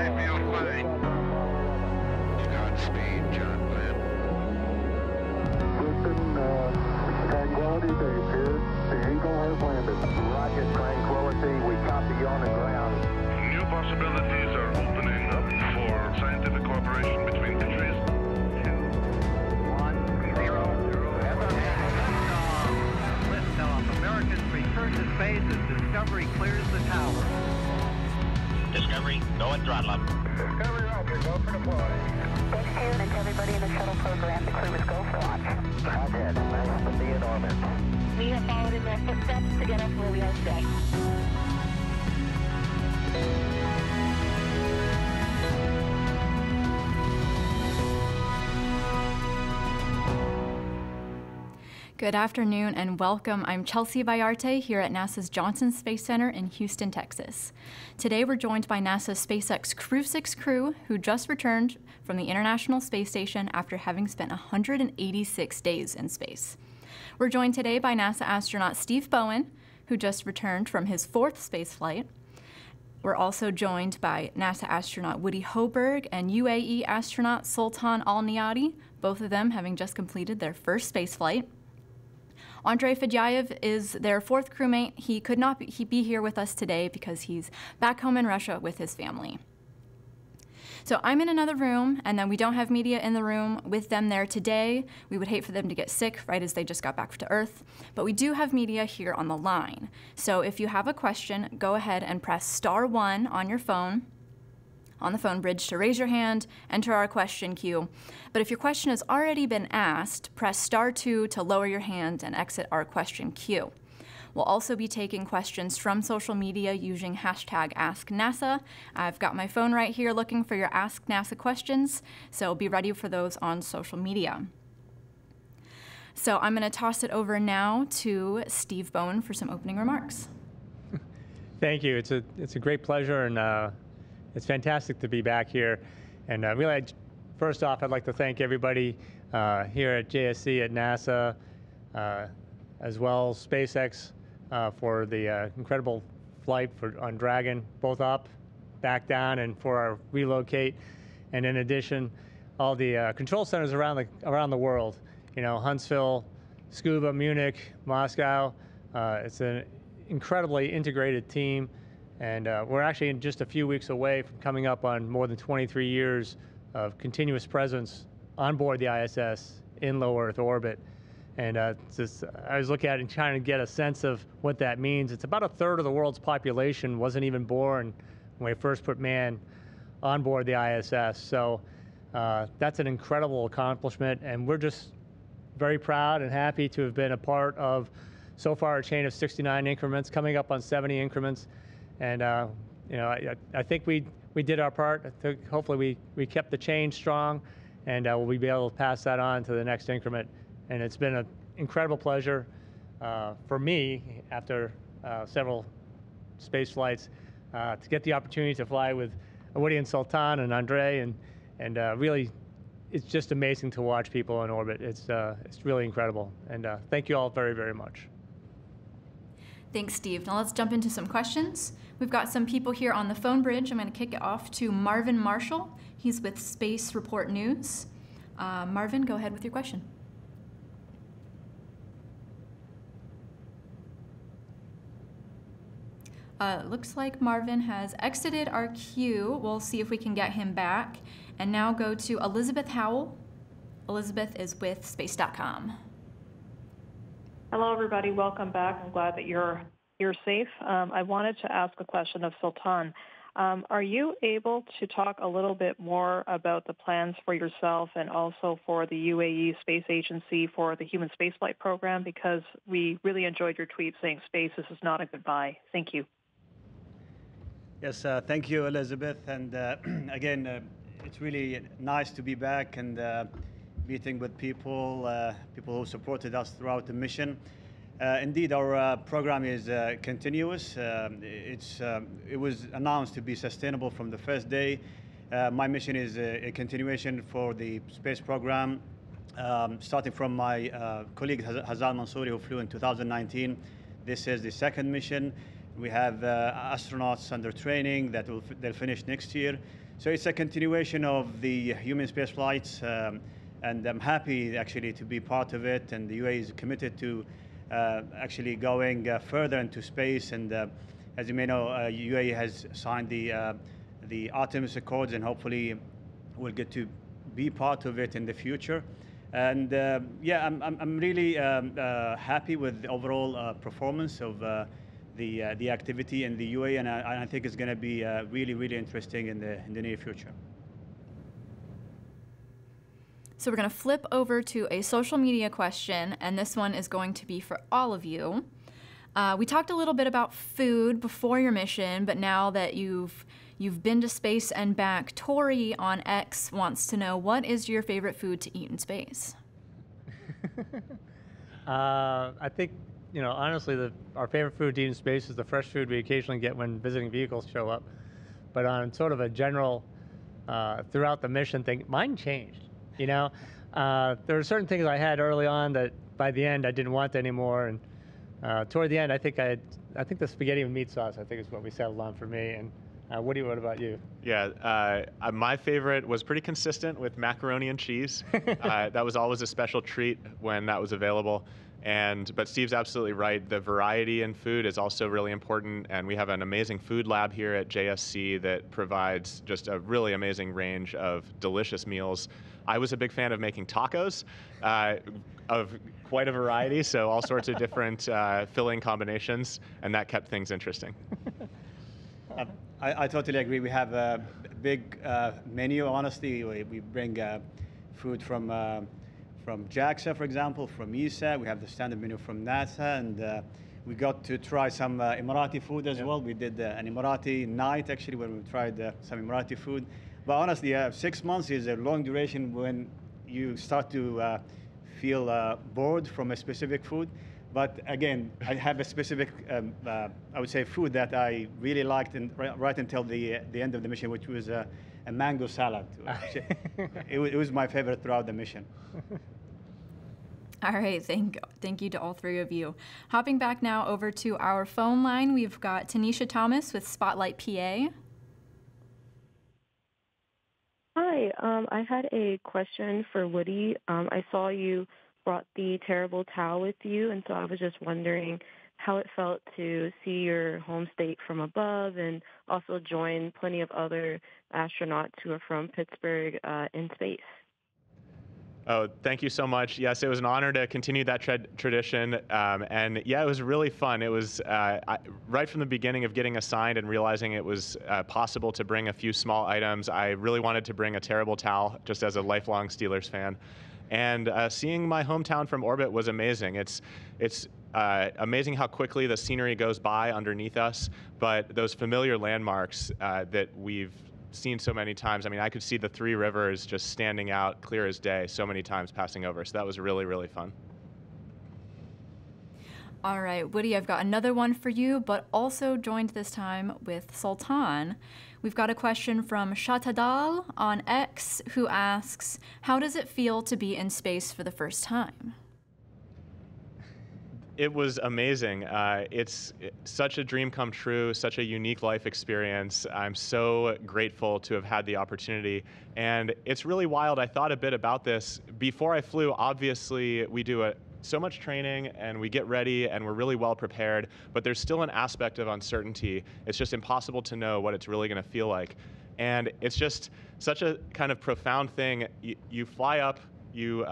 I feel fine. Godspeed, John Glenn. Houston, Tranquility Base here. The Eagle has landed. Roger, Tranquility. We copy you on the ground. New possibilities are opening up for scientific cooperation between countries. 2, 1, 0, 0. Liftoff. Americans return to space as Discovery clears the tower. Discovery, go and throttle up. Discovery, Roger. Go for deploy. Thanks to you and to everybody in the shuttle program. The crew is go for launch. Roger. Nice to be in orbit. We have followed in their footsteps to get us where we are today. Good afternoon and welcome. I'm Chelsea Vallarta here at NASA's Johnson Space Center in Houston, Texas. Today we're joined by NASA's SpaceX Crew-6 crew who just returned from the International Space Station after having spent 186 days in space. We're joined today by NASA astronaut Steve Bowen, who just returned from his 4th space flight. We're also joined by NASA astronaut Woody Hoburg and UAE astronaut Sultan Alneyadi, both of them having just completed their 1st space flight. Andrey Fedyaev is their 4th crewmate. He could not be here with us today because he's back home in Russia with his family. So I'm in another room, and then we don't have media in the room with them there today. We would hate for them to get sick right as they just got back to Earth. But we do have media here on the line. So if you have a question, go ahead and press *1 on your phone, on the phone bridge, to raise your hand, enter our question queue. But if your question has already been asked, press *2 to lower your hand and exit our question queue. We'll also be taking questions from social media using hashtag #AskNASA. I've got my phone right here looking for your Ask NASA questions, so be ready for those on social media. So I'm going to toss it over now to Steve Bowen for some opening remarks. Thank you. It's a great pleasure, and it's fantastic to be back here. And really, first off, I'd like to thank everybody here at JSC at NASA, as well as SpaceX, for the incredible flight on Dragon, both up, back down, and for our relocate. And in addition, all the control centers around the world. You know, Huntsville, Scuba, Munich, Moscow. It's an incredibly integrated team. And we're actually just a few weeks away from coming up on more than 23 years of continuous presence on board the ISS in low Earth orbit. And I was looking at it and trying to get a sense of what that means. It's about 1/3 of the world's population wasn't even born when we first put man on board the ISS. So that's an incredible accomplishment, and we're just very proud and happy to have been a part of, so far, a chain of 69 increments, coming up on 70 increments. And you know, I think we did our part. I think hopefully we kept the chain strong, and we'll be able to pass that on to the next increment. And it's been an incredible pleasure for me, after several space flights, to get the opportunity to fly with Woody and Sultan and Andrey, and really, it's just amazing to watch people in orbit. It's really incredible. And thank you all very, very much. Thanks, Steve. Now let's jump into some questions. We've got some people here on the phone bridge. I'm going to kick it off to Marvin Marshall. He's with Space Report News. Marvin, go ahead with your question. Looks like Marvin has exited our queue. We'll see if we can get him back. And now go to Elizabeth Howell. Elizabeth is with space.com. Hello, everybody. Welcome back. I'm glad that you're safe. I wanted to ask a question of Sultan. Are you able to talk a little bit more about the plans for yourself and also for the UAE Space Agency for the human spaceflight program? Because we really enjoyed your tweet saying space, this is not a goodbye. Thank you. Yes, thank you, Elizabeth. And again, it's really nice to be back and meeting with people who supported us throughout the mission. Indeed, our program is continuous. It was announced to be sustainable from the first day. My mission is a continuation for the space program, starting from my colleague Hazal Mansouri, who flew in 2019. This is the second mission. We have astronauts under training that they'll finish next year. So it's a continuation of the human space flights, and I'm happy actually to be part of it. And the UAE is committed to actually going further into space. And as you may know, UAE has signed the Artemis Accords, and hopefully we'll get to be part of it in the future. And yeah, I'm really happy with the overall performance of the activity in the UAE, and I think it's going to be really, really interesting in the near future. So we're going to flip over to a social media question, and this one is going to be for all of you. We talked a little bit about food before your mission, but now that you've been to space and back, Tori on X wants to know, what is your favorite food to eat in space? I think, you know, honestly, our favorite food to eat in space is the fresh food we occasionally get when visiting vehicles show up. But on sort of a general, throughout the mission thing, mine changed. You know, there were certain things I had early on that by the end I didn't want anymore, and toward the end I think the spaghetti with meat sauce I think is what we settled on for me. And Woody, what about you? Yeah, my favorite was pretty consistent with macaroni and cheese. That was always a special treat when that was available. But Steve's absolutely right. The variety in food is also really important, and we have an amazing food lab here at JSC that provides just a really amazing range of delicious meals. I was a big fan of making tacos, of quite a variety, so all sorts of different filling combinations, and that kept things interesting. I totally agree. We have a big menu, honestly. We bring food from JAXA, for example, from ESA. We have the standard menu from NASA, and we got to try some Emirati food as well. We did an Emirati night, actually, when we tried some Emirati food. But honestly, 6 months is a long duration when you start to feel bored from a specific food. But again, I have a specific, I would say, food that I really liked right until the end of the mission, which was a mango salad. It was my favorite throughout the mission. All right, thank you to all three of you. Hopping back now over to our phone line, we've got Tanisha Thomas with Spotlight PA. Hi, I had a question for Woody. I saw you brought the terrible towel with you, and so I was just wondering how it felt to see your home state from above and also join plenty of other astronauts who are from Pittsburgh in space. Oh, thank you so much. Yes, it was an honor to continue that tradition. And yeah, it was really fun. It was right from the beginning of getting assigned and realizing it was possible to bring a few small items. I really wanted to bring a terrible towel just as a lifelong Steelers fan. And seeing my hometown from orbit was amazing. It's amazing how quickly the scenery goes by underneath us, but those familiar landmarks that we've seen so many times. I mean, I could see the Three Rivers just standing out clear as day so many times passing over. So that was really, really fun. All right, Woody, I've got another one for you, but also joined this time with Sultan. We've got a question from Shatadal on X, who asks, how does it feel to be in space for the first time? It was amazing. It's such a dream come true, such a unique life experience. I'm so grateful to have had the opportunity. And it's really wild. I thought a bit about this. Before I flew, obviously, we do so much training and we get ready and we're really well prepared, but there's still an aspect of uncertainty. It's just impossible to know what it's really going to feel like. And it's just such a kind of profound thing. You fly up, you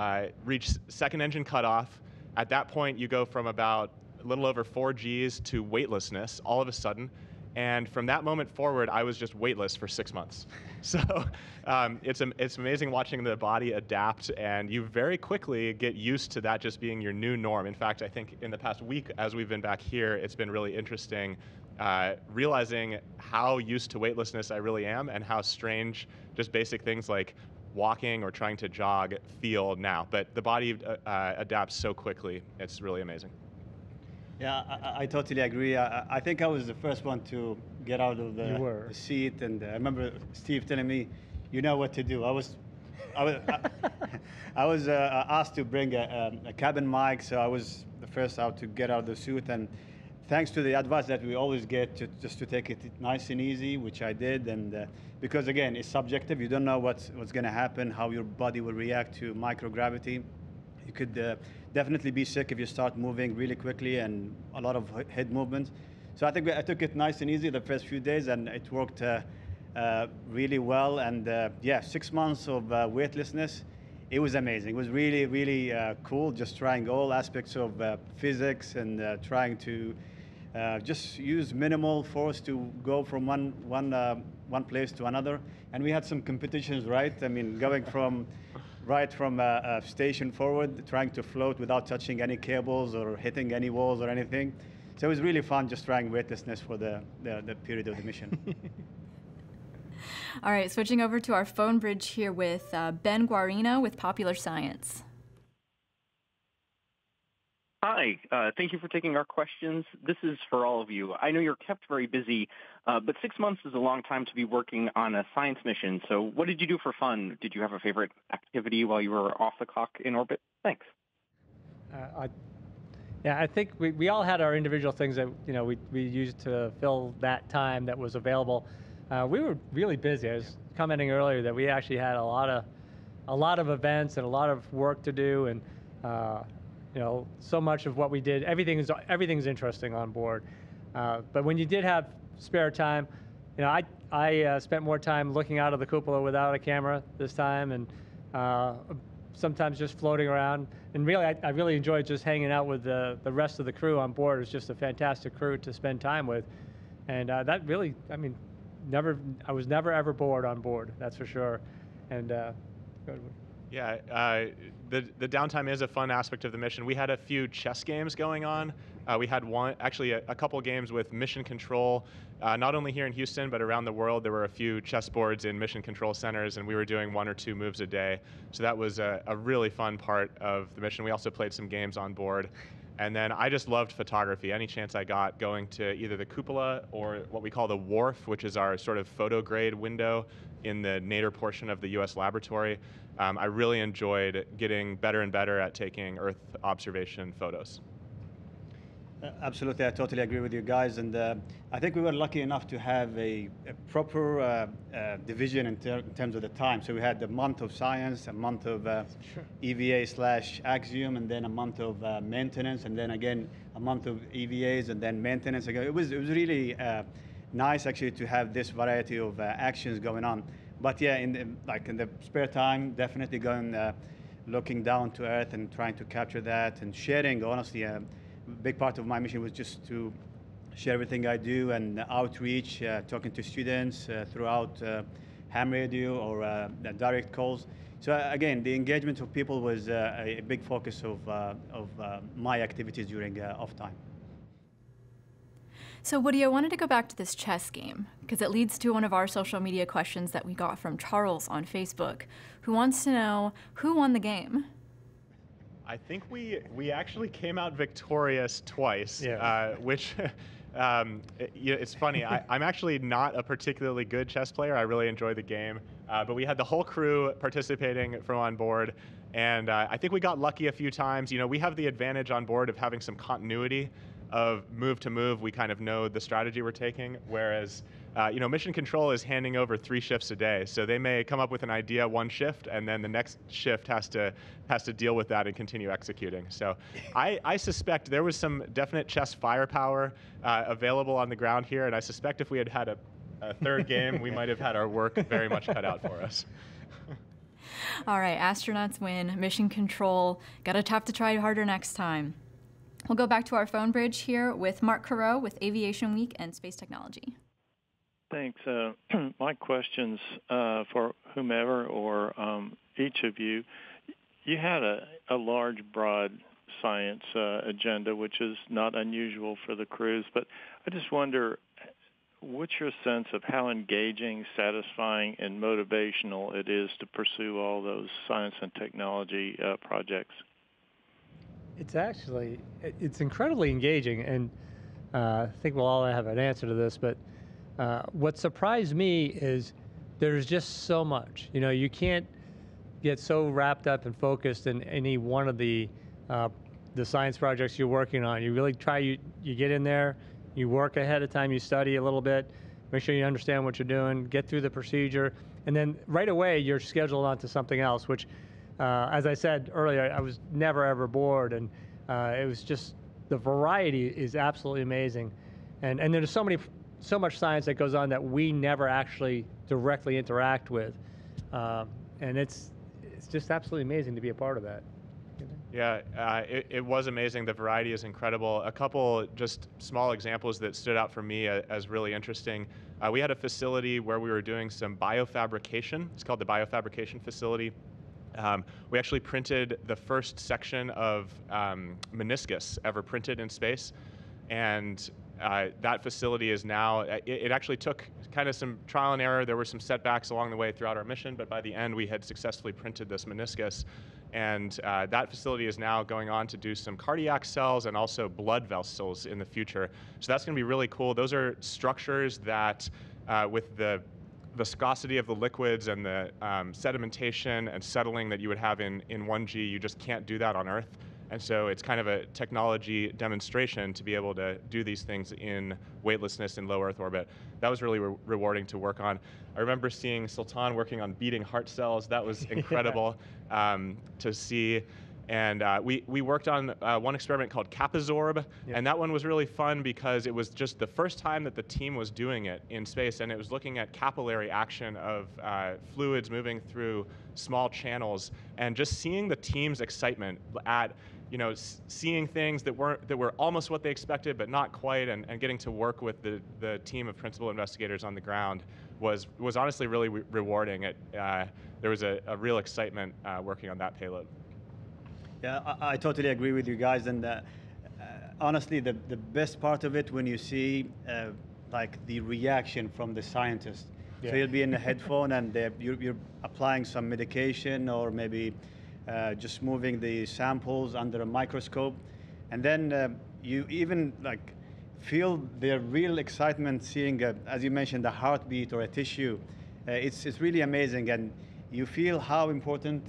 reach second engine cutoff. At that point, you go from about a little over 4 Gs to weightlessness all of a sudden. And from that moment forward, I was just weightless for 6 months. So it's amazing watching the body adapt, and you very quickly get used to that just being your new norm. In fact, I think in the past week, as we've been back here, it's been really interesting realizing how used to weightlessness I really am and how strange just basic things like walking or trying to jog feel now. But the body adapts so quickly. It's really amazing. Yeah, I totally agree. I think I was the first one to get out of the seat, and I remember Steve telling me, "You know what to do." I was asked to bring a cabin mic, so I was the first out to get out of the suit. And thanks to the advice that we always get just to take it nice and easy, which I did, and because again, it's subjective. You don't know what's going to happen, how your body will react to microgravity. You could definitely be sick if you start moving really quickly and a lot of head movement. So I think I took it nice and easy the first few days, and it worked really well. And yeah, 6 months of weightlessness. It was amazing. It was really, really cool, just trying all aspects of physics and trying to just use minimal force to go from one place to another. And we had some competitions, right? I mean, going from a station forward, trying to float without touching any cables or hitting any walls or anything. So it was really fun just trying weightlessness for the period of the mission. All right, switching over to our phone bridge here with Ben Guarino with Popular Science. Hi, thank you for taking our questions. This is for all of you. I know you're kept very busy, but 6 months is a long time to be working on a science mission. So what did you do for fun? Did you have a favorite activity while you were off the clock in orbit? Thanks. Yeah, I think we all had our individual things that we used to fill that time that was available. We were really busy. I was commenting earlier that we actually had a lot of events and a lot of work to do, and so much of what we did, everything's interesting on board. But when you did have spare time, I spent more time looking out of the cupola without a camera this time, and sometimes just floating around. And really, I really enjoyed just hanging out with the rest of the crew on board. It was just a fantastic crew to spend time with, and that really, I was never ever bored on board, that's for sure. And yeah, the downtime is a fun aspect of the mission. We had a few chess games going on. We had a couple games with mission control, not only here in Houston, but around the world. There were a few chess boards in mission control centers, and we were doing 1 or 2 moves a day. So that was a really fun part of the mission. We also played some games on board. And then I just loved photography. Any chance I got going to either the cupola or what we call the wharf, which is our sort of photo grade window in the nadir portion of the U.S. laboratory. I really enjoyed getting better and better at taking Earth observation photos. Absolutely, I totally agree with you guys, and I think we were lucky enough to have a proper division in terms of the time. So we had a month of science, a month of EVA/Axiom, and then a month of maintenance, and then again a month of EVAs, and then maintenance. It was really nice actually to have this variety of actions going on. But yeah, in the spare time, definitely going looking down to Earth and trying to capture that and sharing. Honestly, a big part of my mission was just to share everything I do and outreach, talking to students throughout ham radio or direct calls. So again, the engagement of people was a big focus of my activities during off time. So Woody, I wanted to go back to this chess game because it leads to one of our social media questions that we got from Charles on Facebook, who wants to know who won the game. I think we actually came out victorious twice, which it's funny. I'm actually not a particularly good chess player. I really enjoy the game, but we had the whole crew participating from on board, and I think we got lucky a few times. We have the advantage on board of having some continuity of move to move. We kind of know the strategy we're taking, whereas mission control is handing over 3 shifts a day. So they may come up with an idea one shift, and then the next shift has to deal with that and continue executing. So I suspect there was some definite chess firepower available on the ground here, and I suspect if we had had a third game, we might have had our work very much cut out for us. All right, astronauts win. Mission control. Gotta have to try harder next time. We'll go back to our phone bridge here with Mark Carreau with Aviation Week and Space Technology. Thanks. My question's for whomever or each of you. You had a large, broad science agenda, which is not unusual for the crews, but I just wonder, what's your sense of how engaging, satisfying, and motivational it is to pursue all those science and technology projects? It's incredibly engaging, and I think we'll all have an answer to this, but what surprised me is there's just so much. You can't get so wrapped up and focused in any one of the the science projects you're working on. You really try, you get in there, you work ahead of time, you study a little bit, make sure you understand what you're doing, get through the procedure, and then right away you're scheduled onto something else, which, as I said earlier, I was never ever bored, and it was just, the variety is absolutely amazing. And there's so much science that goes on that we never actually directly interact with. And it's just absolutely amazing to be a part of that. Yeah, it was amazing. The variety is incredible. A couple just small examples that stood out for me as really interesting. We had a facility where we were doing some biofabrication. It's called the biofabrication facility. We actually printed the first section of meniscus ever printed in space. And that facility is now, it actually took kind of some trial and error. There were some setbacks along the way throughout our mission, but by the end we had successfully printed this meniscus. And that facility is now going on to do some cardiac cells and also blood vessels in the future. So that's going to be really cool. Those are structures that, with the viscosity of the liquids and the sedimentation and settling that you would have in 1G, you just can't do that on Earth. And so it's kind of a technology demonstration to be able to do these things in weightlessness in low Earth orbit. That was really rewarding to work on. I remember seeing Sultan working on beating heart cells. That was incredible to see. And we worked on one experiment called Capizorb, and that one was really fun because it was just the first time that the team was doing it in space, and it was looking at capillary action of fluids moving through small channels, and just seeing the team's excitement at, you know, seeing things that were almost what they expected but not quite, and getting to work with the team of principal investigators on the ground was honestly really rewarding. There was a real excitement working on that payload. Yeah, I totally agree with you guys, and honestly, the best part of it when you see like the reaction from the scientist. Yeah. So you'll be in a headphone and you're applying some medication or maybe just moving the samples under a microscope, and then you even like feel their real excitement seeing, as you mentioned, a heartbeat or a tissue. It's really amazing, and you feel how important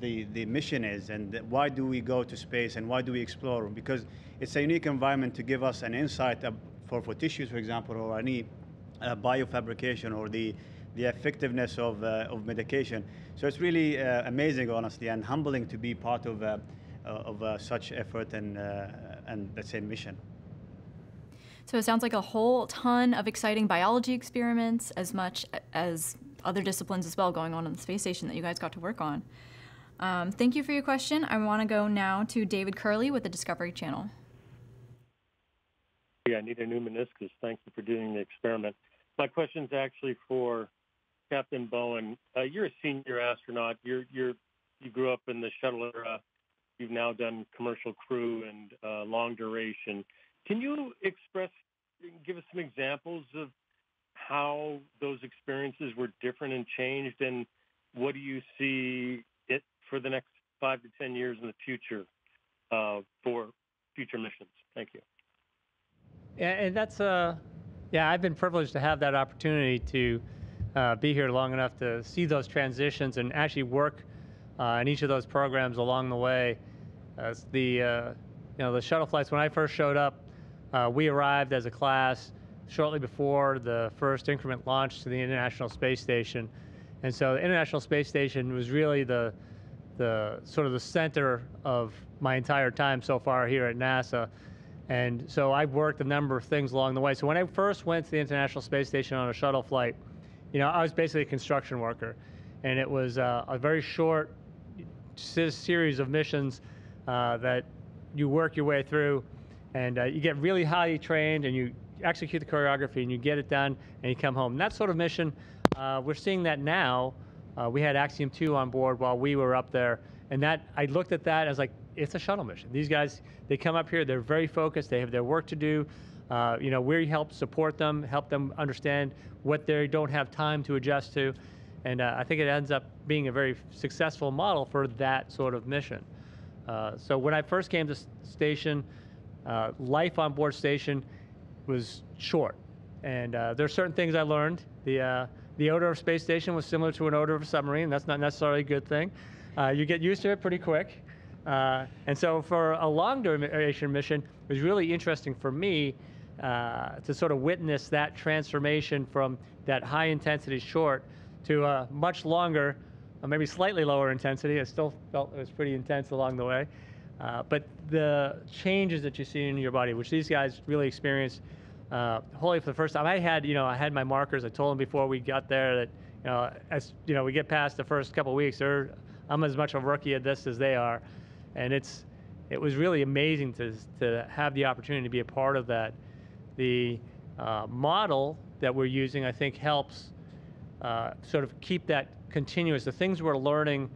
the mission is, and why do we go to space and why do we explore? Because it's a unique environment to give us an insight for tissues, for example, or any biofabrication or the effectiveness of medication. So it's really amazing, honestly, and humbling to be part of such effort and let's say mission. So it sounds like a whole ton of exciting biology experiments, as much as other disciplines as well going on the space station that you guys got to work on. Thank you for your question. I want to go now to David Curley with the Discovery Channel. Yeah, I need a new meniscus. Thank you for doing the experiment. My question is actually for Captain Bowen. You're a senior astronaut. You grew up in the shuttle era. You've now done commercial crew and long duration. Can you give us some examples of how those experiences were different and changed, and what do you see it for the next 5 to 10 years in the future for future missions? Thank you. Yeah, and that's yeah, I've been privileged to have that opportunity to be here long enough to see those transitions and actually work in each of those programs along the way. As the shuttle flights, when I first showed up, we arrived as a class shortly before the first increment launch to the International Space Station. And so the International Space Station was really the sort of the center of my entire time so far here at NASA. And so I've worked a number of things along the way. So when I first went to the International Space Station on a shuttle flight, I was basically a construction worker. And it was a very short series of missions that you work your way through, and you get really highly trained, and you execute the choreography, and you get it done, and you come home. And that sort of mission, we're seeing that now. We had Axiom 2 on board while we were up there, and that I looked at that as like, it's a shuttle mission. These guys, they come up here, they're very focused, they have their work to do. We help support them, help them understand what they don't have time to adjust to, and I think it ends up being a very successful model for that sort of mission. So when I first came to station, life on board station was short, and there are certain things I learned. The odor of space station was similar to an odor of a submarine. That's not necessarily a good thing. You get used to it pretty quick, And so for a long duration mission, it was really interesting for me to sort of witness that transformation from that high intensity short to a much longer, maybe slightly lower intensity. I still felt it was pretty intense along the way. But the changes that you see in your body, which these guys really experienced wholly for the first time. I had my markers. I told them before we got there that, as we get past the first couple of weeks, I'm as much a rookie at this as they are. And it was really amazing to have the opportunity to be a part of that. The model that we're using, I think, helps sort of keep that continuous. The things we're learning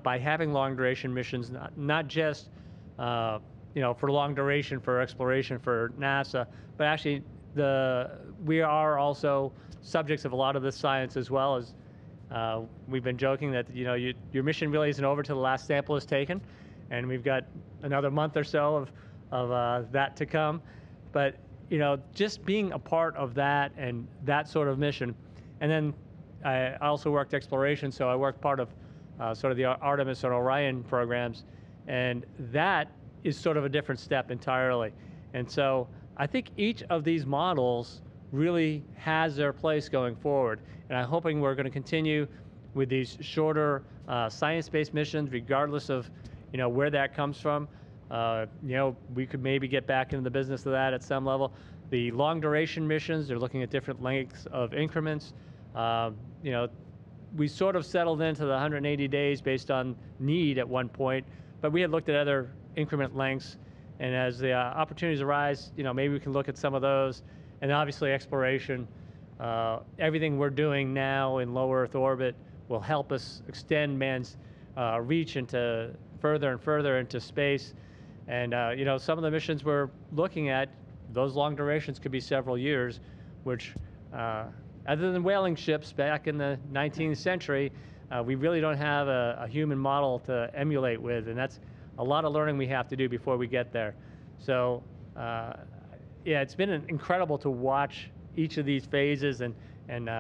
by having long duration missions, not just for long duration for exploration for NASA, but actually we are also subjects of a lot of this science as well. As we've been joking that your mission really isn't over till the last sample is taken, and we've got another month or so of that to come. But just being a part of that and that sort of mission, and then I also worked exploration, so I worked part of sort of the Artemis and Orion programs, and that is sort of a different step entirely. And so I think each of these models really has their place going forward, and I'm hoping we're going to continue with these shorter science-based missions, regardless of where that comes from. We could maybe get back into the business of that at some level. The long duration missions, they're looking at different lengths of increments. We sort of settled into the 180 days based on need at one point, but we had looked at other increment lengths, and as the opportunities arise, maybe we can look at some of those. And obviously exploration, everything we're doing now in low Earth orbit will help us extend man's reach into further and further into space. And some of the missions we're looking at, those long durations could be several years, which other than whaling ships back in the 19th century, we really don't have a human model to emulate with, and that's a lot of learning we have to do before we get there. So it's been incredible to watch each of these phases and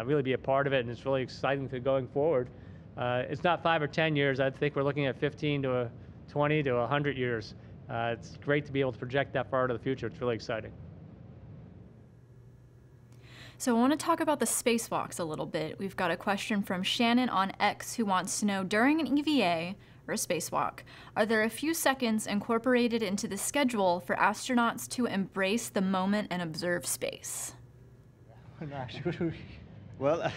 really be a part of it, and it's really exciting to going forward. It's not 5 or 10 years. I think we're looking at 15 to 20 to 100 years. It's great to be able to project that far into the future. It's really exciting. So I want to talk about the spacewalks a little bit. We've got a question from Shannon on X who wants to know, during an EVA or a spacewalk, are there a few seconds incorporated into the schedule for astronauts to embrace the moment and observe space? Well,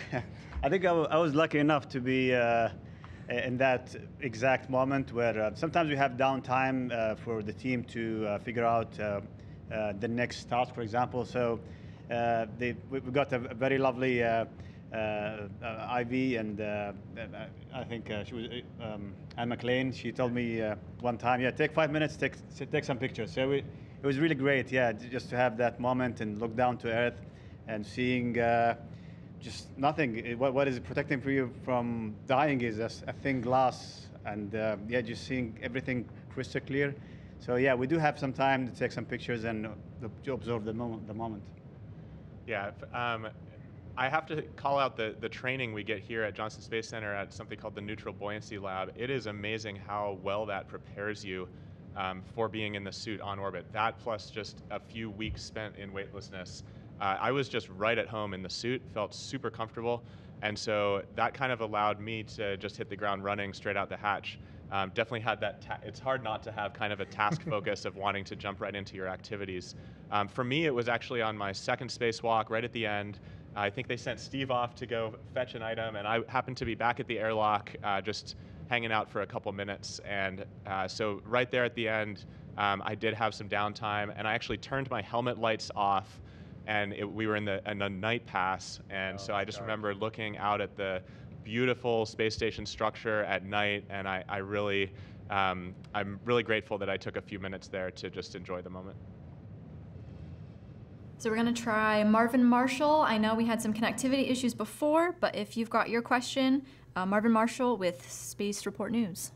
I think I was lucky enough to be in that exact moment where sometimes we have downtime for the team to figure out the next task, for example. So we got a very lovely IV, and I think she was Anne McLean. She told me one time, take 5 minutes, take some pictures. So it was really great, just to have that moment and look down to Earth and seeing just nothing. What is protecting for you from dying is a thin glass, and just seeing everything crystal clear. So we do have some time to take some pictures and to observe the moment. Yeah, I have to call out the training we get here at Johnson Space Center at something called the Neutral Buoyancy Lab. It is amazing how well that prepares you for being in the suit on orbit. That plus just a few weeks spent in weightlessness. I was just right at home in the suit, felt super comfortable, and so that kind of allowed me to just hit the ground running straight out the hatch. Definitely had that, it's hard not to have kind of a task focus of wanting to jump right into your activities. For me, it was actually on my second spacewalk, right at the end. I think they sent Steve off to go fetch an item, and I happened to be back at the airlock just hanging out for a couple minutes. And so right there at the end, I did have some downtime, and I actually turned my helmet lights off, and we were in a night pass. And so I just remember looking out at the beautiful space station structure at night, and I'm really grateful that I took a few minutes there to just enjoy the moment. So we're going to try Marvin Marshall. I know we had some connectivity issues before, but if you've got your question, Marvin Marshall with Space Report News.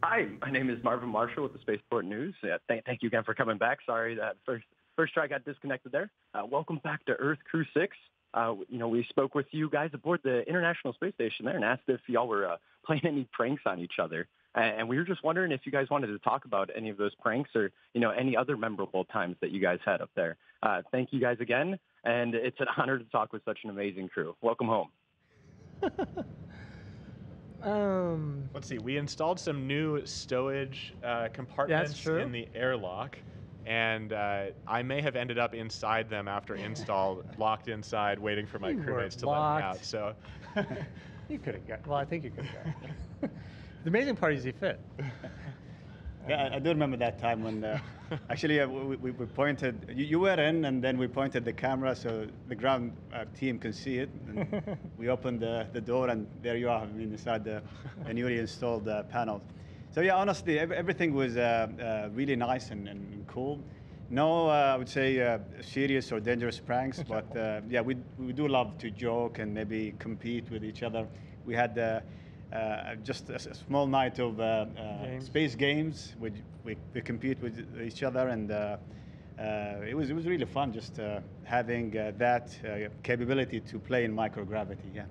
Hi, my name is Marvin Marshall with the Spaceport News. Thank you again for coming back. Sorry that first try got disconnected there. Welcome back to Earth Crew-6. we spoke with you guys aboard the International Space Station there and asked if y'all were playing any pranks on each other. And we were just wondering if you guys wanted to talk about any of those pranks or, any other memorable times that you guys had up there. Thank you guys again. And it's an honor to talk with such an amazing crew. Welcome home. Let's see. We installed some new stowage compartments in the airlock. And I may have ended up inside them after install, locked inside, waiting for my crewmates to let me out. So you could have got. Well, I think you could have got. The amazing part is he fit. Yeah, I do remember that time when actually we pointed. You were in, and then we pointed the camera so the ground team can see it. And we opened the door, and there you are, inside the newly installed panel. So yeah, honestly, everything was really nice and cool. No, I would say serious or dangerous pranks, but yeah, we do love to joke and maybe compete with each other. We had just a small night of space games. We compete with each other, and it was really fun just having that capability to play in microgravity. Yeah.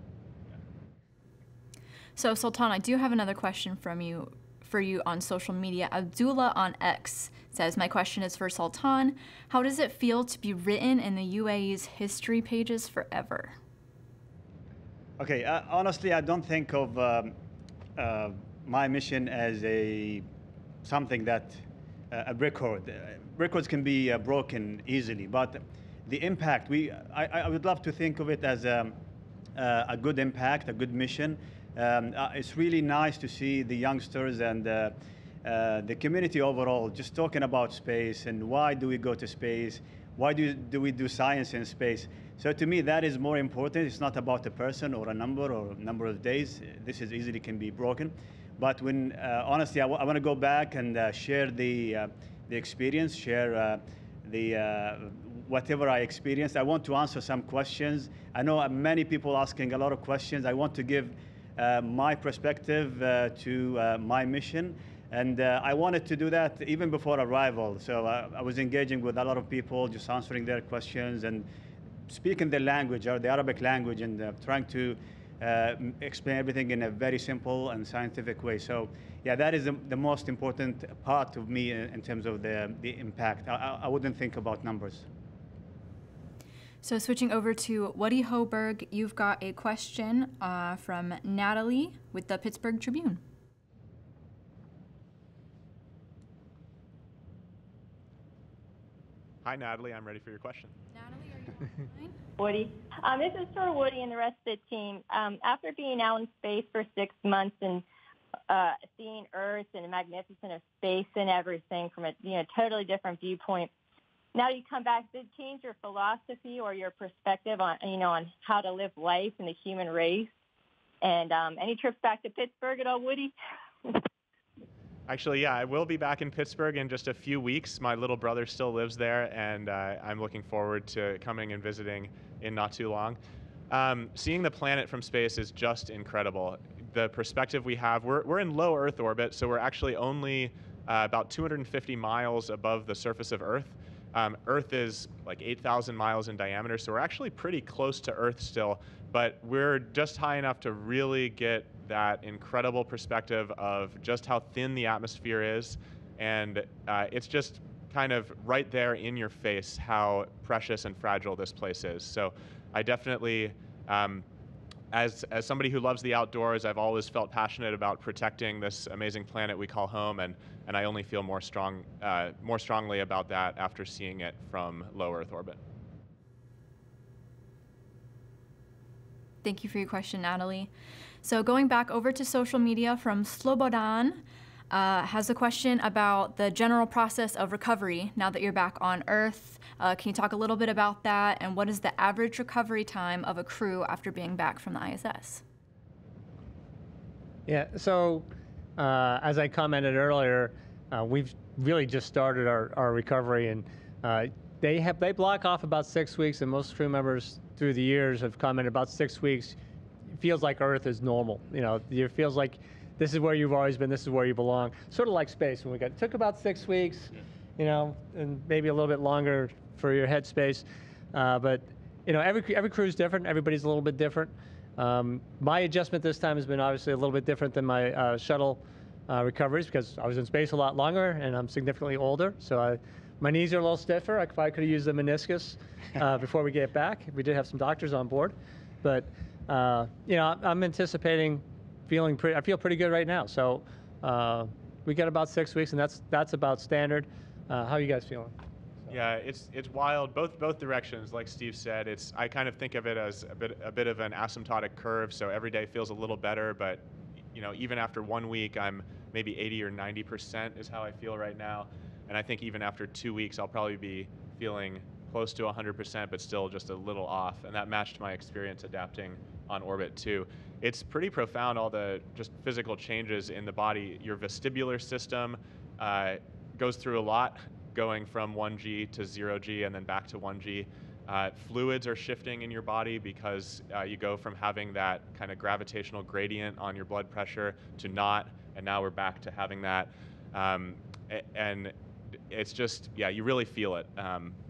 So Sultan, I do have another question for you on social media. Abdullah on X says, my question is for Sultan. How does it feel to be written in the UAE's history pages forever? Okay, honestly, I don't think of my mission as something that a record. Records can be broken easily, but the impact, I would love to think of it as a good impact, a good mission. It's really nice to see the youngsters and the community overall just talking about space and why do we go to space, why do we do science in space. So to me, that is more important. It's not about a person or a number of days. This is easily can be broken. But when honestly, I want to go back and share the experience, share whatever I experienced. I want to answer some questions. I know many people asking a lot of questions. I want to give my perspective to my mission. And I wanted to do that even before arrival. So I was engaging with a lot of people, just answering their questions and speaking their language, or the Arabic language, and trying to explain everything in a very simple and scientific way. So yeah, that is the most important part of me in terms of the impact. I wouldn't think about numbers. So switching over to Woody Hoburg, you've got a question from Natalie with the Pittsburgh Tribune. Hi, Natalie. I'm ready for your question. Natalie, are you on the line? Woody. This is for Woody and the rest of the team. After being out in space for 6 months and seeing Earth and the magnificence of space and everything from a totally different viewpoint, now you come back, did it change your philosophy or your perspective on on how to live life in the human race? And any trips back to Pittsburgh at all, Woody? Actually, yeah, I will be back in Pittsburgh in just a few weeks. My little brother still lives there, and I'm looking forward to coming and visiting in not too long. Seeing the planet from space is just incredible. The perspective we have, we're in low Earth orbit, so we're actually only about 250 miles above the surface of Earth. Earth is like 8,000 miles in diameter, so we're actually pretty close to Earth still, but we're just high enough to really get that incredible perspective of just how thin the atmosphere is, and it's just kind of right there in your face how precious and fragile this place is. So I definitely, as somebody who loves the outdoors, I've always felt passionate about protecting this amazing planet we call home, and I only feel more strongly about that after seeing it from low Earth orbit. Thank you for your question, Natalie. So going back over to social media, from Slobodan has a question about the general process of recovery now that you're back on Earth. Can you talk a little bit about that, and what is the average recovery time of a crew after being back from the ISS? Yeah, so as I commented earlier, we've really just started our recovery, and they block off about 6 weeks, and most crew members through the years have commented about 6 weeks. It feels like Earth is normal. It feels like this is where you've always been, this is where you belong. Sort of like space when it took about 6 weeks, and maybe a little bit longer for your headspace. But you know, every crew is different. Everybody's a little bit different. My adjustment this time has been obviously a little bit different than my shuttle recoveries, because I was in space a lot longer and I'm significantly older. So my knees are a little stiffer. I probably could have used the meniscus before we get back. We did have some doctors on board, but you know, I'm anticipating I feel pretty good right now. So we got about 6 weeks, and that's about standard. How are you guys feeling? Yeah, it's wild, both directions. Like Steve said, I kind of think of it as a bit of an asymptotic curve. So every day feels a little better, but you know, even after 1 week, I'm maybe 80 or 90% is how I feel right now. And I think even after 2 weeks, I'll probably be feeling close to 100%, but still just a little off. And that matched my experience adapting on orbit too. It's pretty profound, all the just physical changes in the body. Your vestibular system goes through a lot, going from 1G to 0G and then back to 1G. Fluids are shifting in your body because you go from having that kind of gravitational gradient on your blood pressure to not, and now we're back to having that. And it's just, yeah, you really feel it.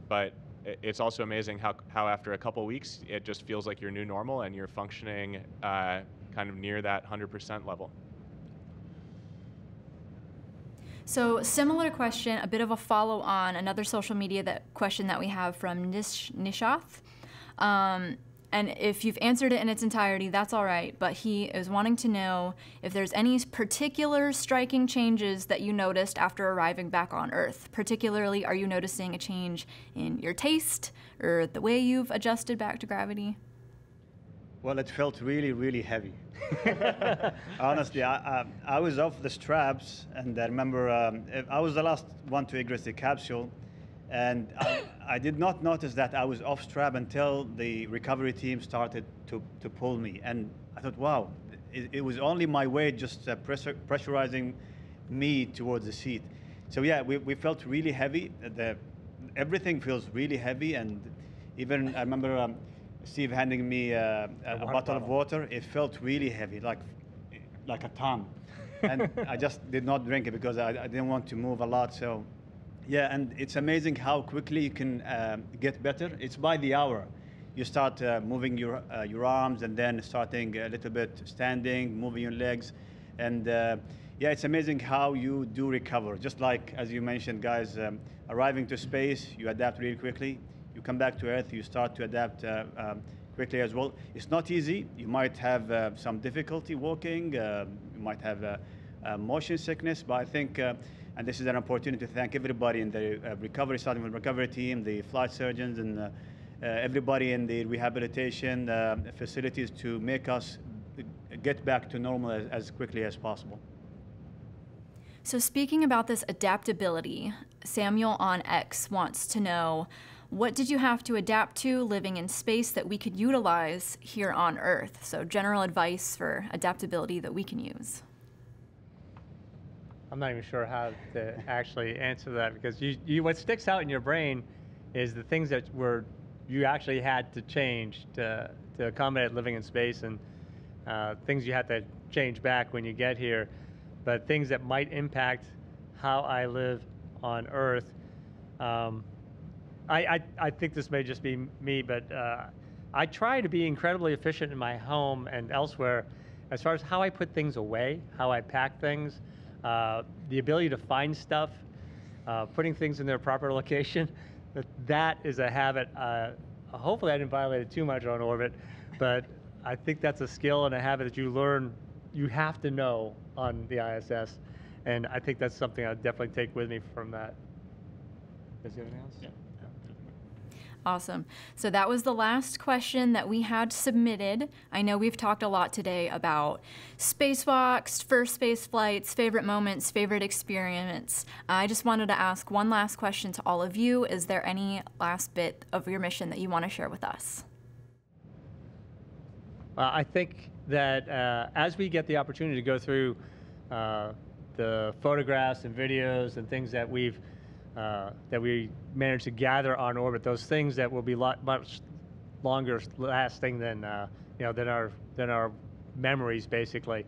But it's also amazing how after a couple weeks, it just feels like your new normal and you're functioning kind of near that 100% level. So similar question, a bit of a follow on another social media question that we have from Nishath. And if you've answered it in its entirety, that's all right. But he is wanting to know if there's any particular striking changes that you noticed after arriving back on Earth. Particularly, are you noticing a change in your taste or the way you've adjusted back to gravity? Well, it felt really, really heavy. Honestly, I was off the straps, and I remember I was the last one to egress the capsule, and I did not notice that I was off strap until the recovery team started to pull me. And I thought, wow, it was only my weight just pressurizing me towards the seat. So yeah, we felt really heavy. Everything feels really heavy, and even I remember Steve handing me a bottle of water. It felt really heavy, like a ton. And I just did not drink it because I didn't want to move a lot. So yeah, and it's amazing how quickly you can get better. It's by the hour. You start moving your arms, and then starting a little bit standing, moving your legs. And yeah, it's amazing how you do recover. Just like, as you mentioned, guys, arriving to space, you adapt really quickly. You come back to Earth, you start to adapt quickly as well. It's not easy. You might have some difficulty walking. You might have motion sickness, but I think, and this is an opportunity to thank everybody in the recovery, starting with the recovery team, the flight surgeons, and everybody in the rehabilitation facilities to make us get back to normal as quickly as possible. So speaking about this adaptability, Samuel on X wants to know, what did you have to adapt to living in space that we could utilize here on Earth? So general advice for adaptability that we can use. I'm not even sure how to actually answer that, because what sticks out in your brain is the things that you actually had to change to accommodate living in space, and things you had to change back when you get here. But things that might impact how I live on Earth, I think this may just be me, but I try to be incredibly efficient in my home and elsewhere as far as how I put things away, how I pack things, the ability to find stuff, putting things in their proper location. That is a habit. Hopefully I didn't violate it too much on orbit, but I think that's a skill and a habit that you learn, you have to know on the ISS. And I think that's something I'd definitely take with me from that. Does you have anything else? Yeah. Awesome. So that was the last question that we had submitted. I know we've talked a lot today about spacewalks, first space flights, favorite moments, favorite experiments. I just wanted to ask one last question to all of you. Is there any last bit of your mission that you want to share with us? I think that as we get the opportunity to go through the photographs and videos and things that we managed to gather on orbit, those things that will be much longer lasting than than our memories, basically.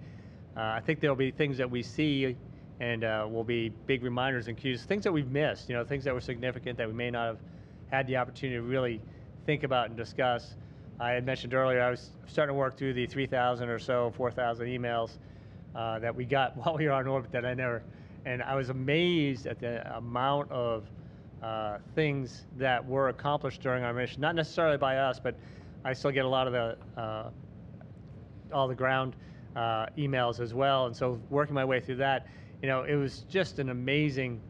I think there'll be things that we see and will be big reminders and cues, things that we've missed, things that were significant that we may not have had the opportunity to really think about and discuss. I had mentioned earlier I was starting to work through the 3,000 or so, 4,000 emails that we got while we were on orbit that and I was amazed at the amount of things that were accomplished during our mission, not necessarily by us, but I still get a lot of the all the ground emails as well. And so working my way through that, you know, it was just an amazing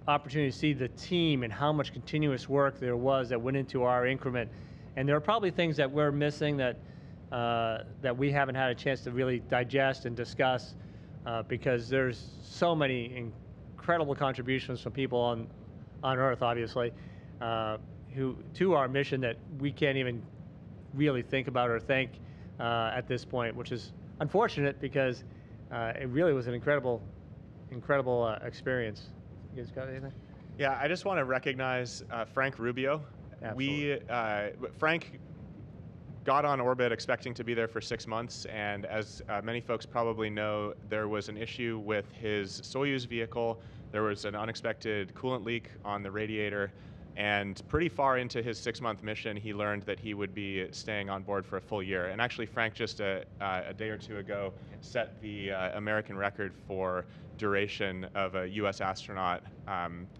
opportunity to see the team and how much continuous work there was that went into our increment. And there are probably things that we're missing that that we haven't had a chance to really digest and discuss because there's so many incredible contributions from people on Earth, obviously, who to our mission that we can't even really think about or thank at this point, which is unfortunate because it really was an incredible experience. You guys got anything? Yeah, I just want to recognize Frank Rubio. Absolutely. Frank got on orbit expecting to be there for 6 months, and as many folks probably know, there was an issue with his Soyuz vehicle. There was an unexpected coolant leak on the radiator, and pretty far into his 6-month mission, he learned that he would be staying on board for a full year. And actually, Frank just a day or two ago set the American record for duration of a U.S. astronaut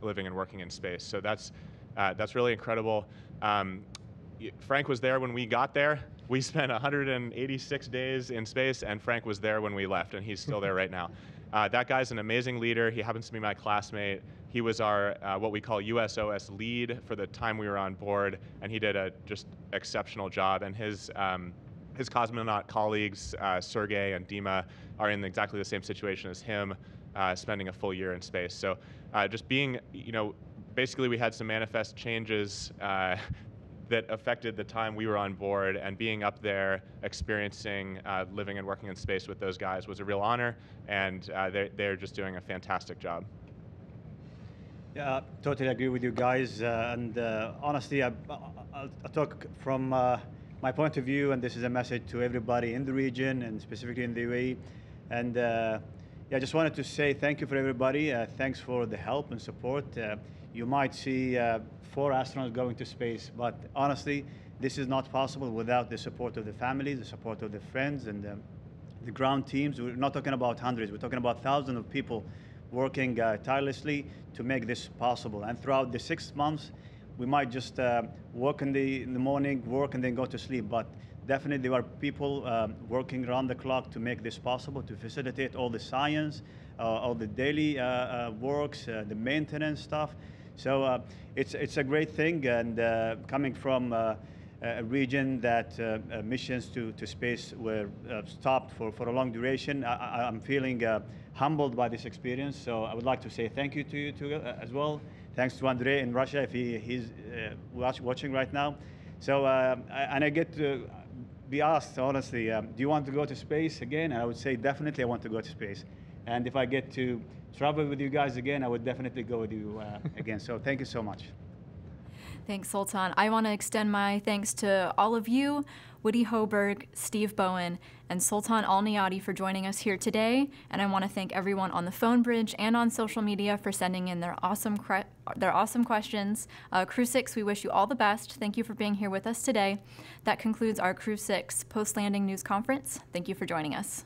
living and working in space. So that's really incredible. Frank was there when we got there. We spent 186 days in space, and Frank was there when we left, and he's still there right now. That guy's an amazing leader. He happens to be my classmate. He was our what we call USOS lead for the time we were on board, and he did a just exceptional job. And his cosmonaut colleagues, Sergey and Dima, are in exactly the same situation as him, spending a full year in space. So just being, you know, basically we had some manifest changes that affected the time we were on board, and being up there, experiencing living and working in space with those guys was a real honor, and they're just doing a fantastic job. Yeah, totally agree with you guys. And honestly, I'll talk from my point of view, and this is a message to everybody in the region and specifically in the UAE. And yeah, I just wanted to say thank you for everybody. Thanks for the help and support. You might see 4 astronauts going to space, but honestly, this is not possible without the support of the families, the support of the friends, and the ground teams. We're not talking about hundreds, we're talking about thousands of people working tirelessly to make this possible. And throughout the 6 months, we might just work in the morning, work and then go to sleep, but definitely there are people working around the clock to make this possible, to facilitate all the science, all the daily works, the maintenance stuff. So it's a great thing, and coming from a region that missions to space were stopped for a long duration, I'm feeling humbled by this experience. So I would like to say thank you to you too, as well. Thanks to Andrey in Russia, if he's watching right now. So and I get to be asked honestly, do you want to go to space again? And I would say definitely I want to go to space. And if I get to travel with you guys again, I would definitely go with you again. So thank you so much. Thanks, Sultan. I want to extend my thanks to all of you, Woody Hoburg, Steve Bowen, and Sultan Alneyadi for joining us here today. And I want to thank everyone on the phone bridge and on social media for sending in their awesome questions. Crew-6, we wish you all the best. Thank you for being here with us today. That concludes our Crew-6 post-landing news conference. Thank you for joining us.